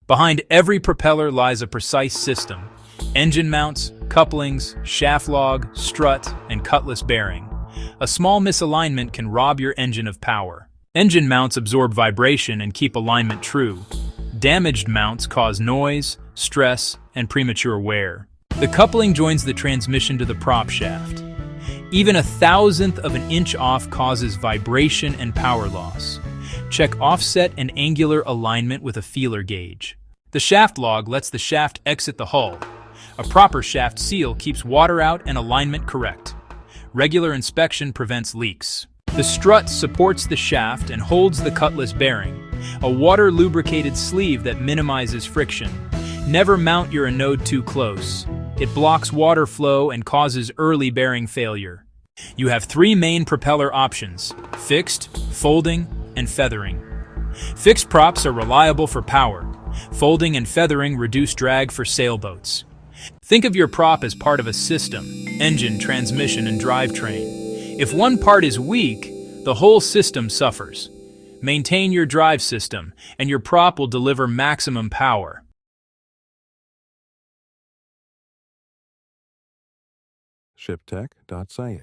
Behind every propeller lies a precise system: engine mounts, couplings, shaft log, strut, and cutlass bearing. A small misalignment can rob your engine of power. Engine mounts absorb vibration and keep alignment true. Damaged mounts cause noise, stress, and premature wear. The coupling joins the transmission to the prop shaft. Even a thousandth of an inch off causes vibration and power loss. Check offset and angular alignment with a feeler gauge. The shaft log lets the shaft exit the hull. A proper shaft seal keeps water out and alignment correct. Regular inspection prevents leaks. The strut supports the shaft and holds the cutlass bearing, a water-lubricated sleeve that minimizes friction. Never mount your anode too close. It blocks water flow and causes early bearing failure. You have three main propeller options: fixed, folding, and feathering. Fixed props are reliable for power. Folding and feathering reduce drag for sailboats. Think of your prop as part of a system: engine, transmission, and drivetrain. If one part is weak, the whole system suffers. Maintain your drive system, and your prop will deliver maximum power. ShipTech.ca